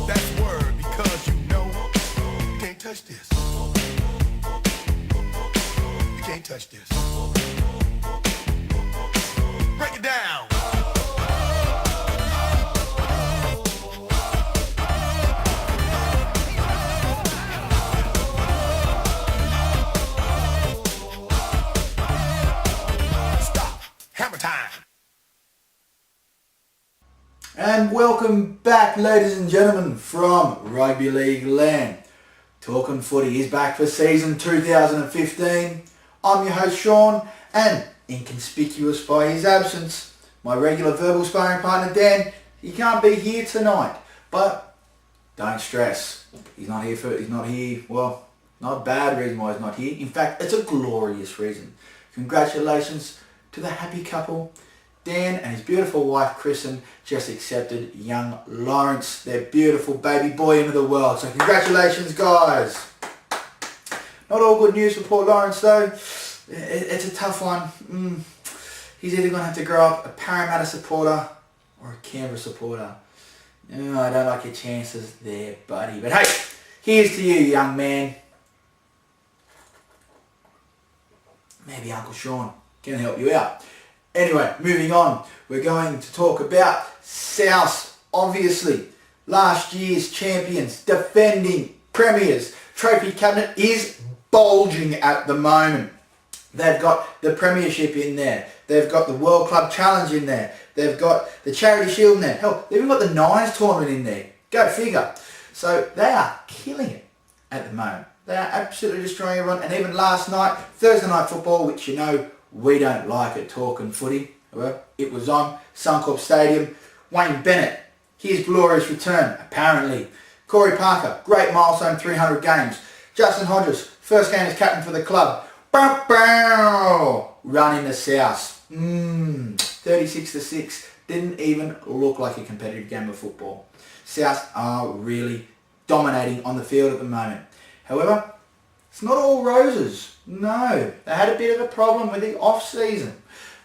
That's word because you can't touch this. You can't touch this. Break it down. Stop. Hammer time. And welcome back, ladies and gentlemen, from Rugby League Land. Talking Footy is back for season 2015. I'm your host Sean, and inconspicuous by his absence, my regular verbal sparring partner Dan. He can't be here tonight, but don't stress. He's not here. Well, not a bad reason why he's not here. In fact, it's a glorious reason. Congratulations to the happy couple. Dan and his beautiful wife Kristen just accepted young Lawrence, their beautiful baby boy, into the world. So congratulations, guys. Not all good news for poor Lawrence though. It's a tough one. He's either going to have to grow up a Parramatta supporter or a Canberra supporter. I don't like your chances there, buddy. But hey, here's to you, young man. Maybe Uncle Sean can help you out. Anyway, moving on, we're going to talk about South, obviously. Last year's champions, defending premiers. Trophy cabinet is bulging at the moment. They've got the premiership in there. They've got the World Club Challenge in there. They've got the Charity Shield in there. Hell, they've even got the Nines tournament in there. Go figure. So they are killing it at the moment. They are absolutely destroying everyone. And even last night, Thursday night football, which we don't like at Talking Footy. Well, it was on Suncorp Stadium. Wayne Bennett, his glorious return, apparently. Corey Parker, great milestone, 300 games. Justin Hodges, first game as captain for the club. Bow, bow, run in the South. 36-6. Didn't even look like a competitive game of football. South are really dominating on the field at the moment. However, it's not all roses. No, they had a bit of a problem with the off-season.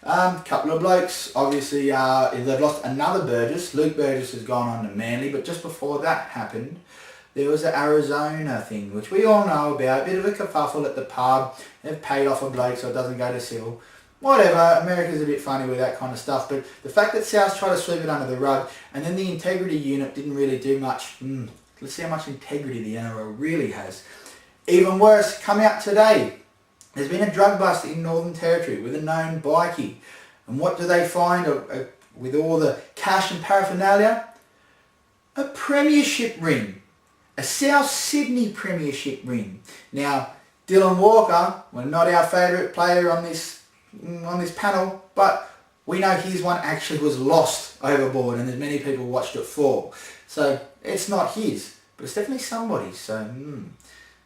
Couple of blokes, obviously, they've lost another Burgess. Luke Burgess has gone on to Manly, but just before that happened, there was an Arizona thing, which we all know about. A bit of a kerfuffle at the pub. They've paid off a bloke so it doesn't go to Seal. Whatever, America's a bit funny with that kind of stuff, but the fact that South tried to sweep it under the rug, and then the integrity unit didn't really do much. Let's see how much integrity the NRL really has. Even worse, come out today. There's been a drug bust in Northern Territory with a known bikie. And what do they find with all the cash and paraphernalia? A premiership ring. A South Sydney premiership ring. Now, Dylan Walker, well, not our favourite player on this panel, but we know his one actually was lost overboard and there's many people watched it fall. So it's not his, but it's definitely somebody's. So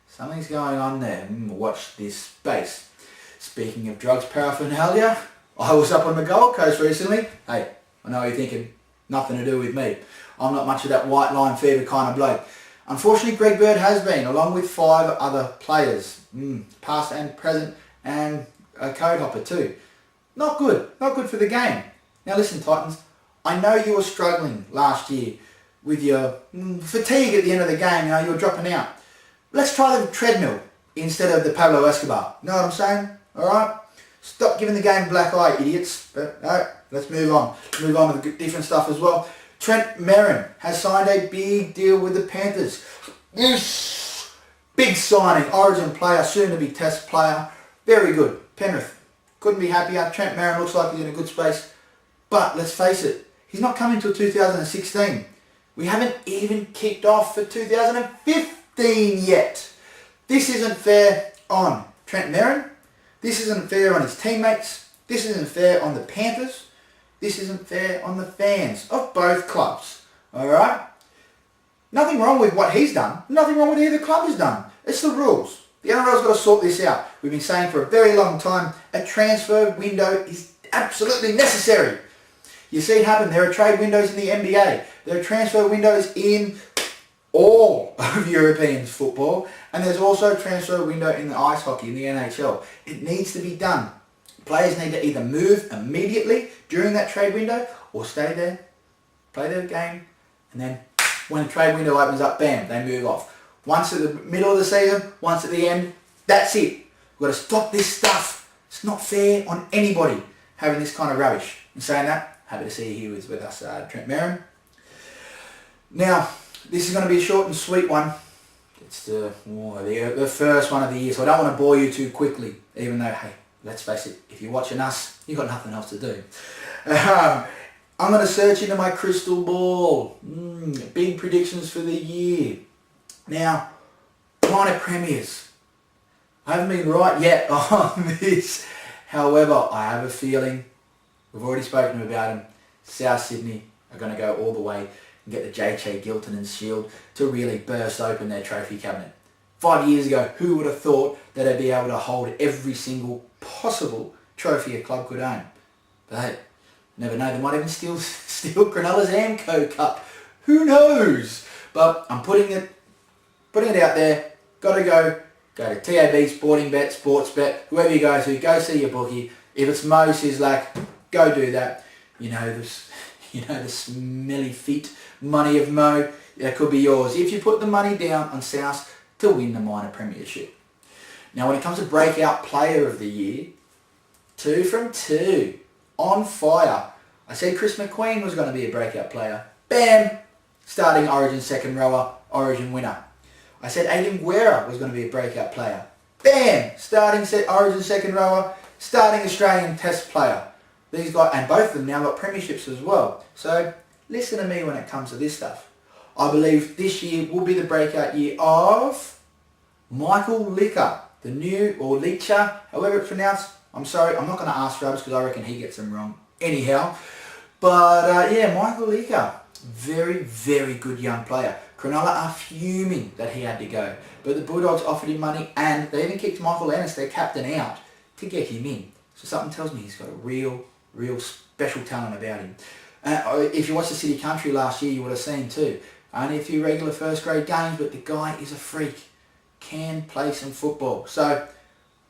something's going on there. Watch this space. Speaking of drugs paraphernalia, I was up on the Gold Coast recently. Hey, I know what you're thinking. Nothing to do with me. I'm not much of that white line fever kind of bloke. Unfortunately, Greg Bird has been, along with 5 other players. Past and present, and a code hopper too. Not good. Not good for the game. Now listen, Titans. I know you were struggling last year with your fatigue at the end of the game. You were dropping out. Let's try the treadmill instead of the Pablo Escobar. Know what I'm saying? Alright? Stop giving the game black eye, idiots. But no, let's move on. Move on to the different stuff as well. Trent Merrin has signed a big deal with the Panthers. Big signing. Origin player, soon to be Test player. Very good. Penrith. Couldn't be happier. Trent Merrin looks like he's in a good space. But let's face it, he's not coming till 2016. We haven't even kicked off for 2015 yet. This isn't fair on Trent Merrin. This isn't fair on his teammates. This isn't fair on the Panthers. This isn't fair on the fans of both clubs. Alright? Nothing wrong with what he's done. Nothing wrong with either club has done. It's the rules. The NRL's got to sort this out. We've been saying for a very long time, a transfer window is absolutely necessary. You see it happen. There are trade windows in the NBA. There are transfer windows in all of European football. And there's also a transfer window in the ice hockey, in the NHL. It needs to be done. Players need to either move immediately during that trade window or stay there, play their game, and then when the trade window opens up, bam, they move off. Once at the middle of the season, once at the end, that's it. We've got to stop this stuff. It's not fair on anybody having this kind of rubbish. In saying that, happy to see you here with us, Trent Merrin. Now, this is going to be a short and sweet one. It's the first one of the year, so I don't want to bore you too quickly, even though, hey, let's face it, if you're watching us, you've got nothing else to do. I'm going to search into my crystal ball. Big predictions for the year. Now, minor premiers. I haven't been right yet on this. However, I have a feeling, we've already spoken about them, South Sydney are going to go all the way and get the JJ Gilton and Shield to really burst open their trophy cabinet. 5 years ago, who would have thought that they'd be able to hold every single possible trophy a club could own? But hey, never know, they might even steal Cronulla's Amco Cup. Who knows? But I'm putting it out there. Got to go to TAB, Sporting Bet, Sports Bet, whoever you go to, go see your bookie. If it's Mo Sislak, go do that. You know the smelly feet money of Mo, that could be yours. If you put the money down on South to win the minor premiership. Now when it comes to breakout player of the year, 2 from 2, on fire. I said Chris McQueen was going to be a breakout player. Bam! Starting Origin second rower, Origin winner. I said Aiden Guerra was going to be a breakout player. Bam! Starting Origin second rower, starting Australian Test player. These guys, and both of them now got premierships as well. So listen to me when it comes to this stuff. I believe this year will be the breakout year of Michael Licker, the new, or Leacher, however it's pronounced. I'm sorry, I'm not going to ask Rubs because I reckon he gets them wrong anyhow. But yeah, Michael Licker, very, very good young player. Cronulla are fuming that he had to go. But the Bulldogs offered him money and they even kicked Michael Ennis, their captain, out to get him in. So something tells me he's got a real special talent about him. If you watched the City Country last year, you would have seen too. Only a few regular first grade games, but the guy is a freak. Can play some football. So,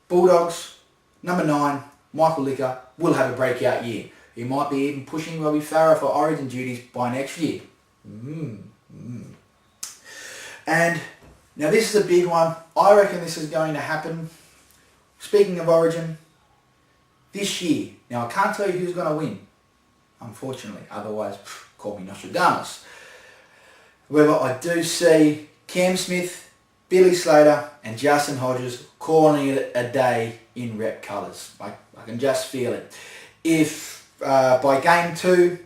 Bulldogs, number 9, Michael Licker, will have a breakout year. He might be even pushing Robbie Farah for Origin duties by next year. And now this is a big one. I reckon this is going to happen. Speaking of Origin, this year. Now I can't tell you who's going to win, unfortunately. Otherwise, call me Nostradamus. However, I do see Cam Smith, Billy Slater and Justin Hodges calling it a day in rep colours. I can just feel it. If by game 2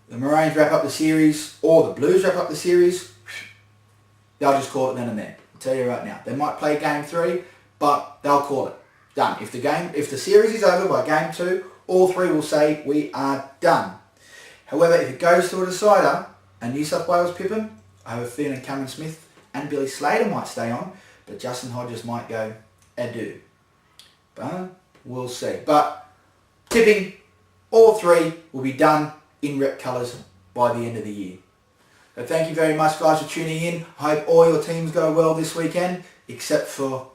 the Maroons wrap up the series or the Blues wrap up the series, they'll just call it then and there. I'll tell you right now. They might play game 3, but they'll call it. Done. If the series is over by game 2, all 3 will say we are done. However, if it goes to a decider, a New South Wales Pippin, I have a feeling Cameron Smith and Billy Slater might stay on, but Justin Hodges might go adieu. But we'll see. But tipping, all 3 will be done in rep colours by the end of the year. So thank you very much guys for tuning in. I hope all your teams go well this weekend, except for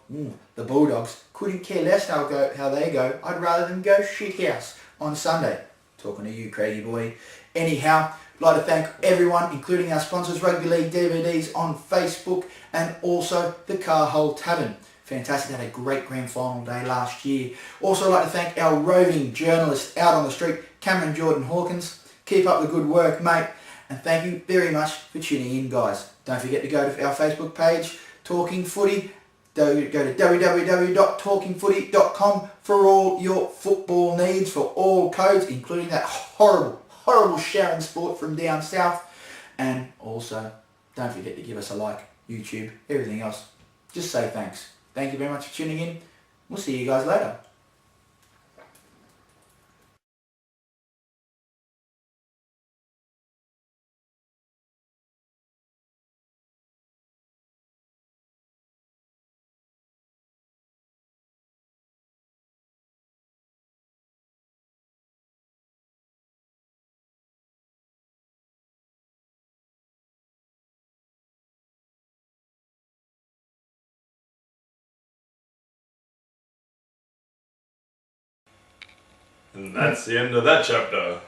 the Bulldogs. Couldn't care less how they go. I'd rather them go shithouse on Sunday. Talking to you, Craigie boy. Anyhow, I'd like to thank everyone, including our sponsors, Rugby League DVDs on Facebook and also the Car Hole Tavern. Fantastic, had a great grand final day last year. Also I'd like to thank our roving journalist out on the street, Cameron Jordan Hawkins. Keep up the good work, mate. And thank you very much for tuning in, guys. Don't forget to go to our Facebook page, Talking Footy. Go to www.talkingfooty.com for all your football needs, for all codes, including that horrible Sharon Sport from down south. And also, don't forget to give us a like, YouTube, everything else. Just say thanks. Thank you very much for tuning in. We'll see you guys later. And that's the end of that chapter.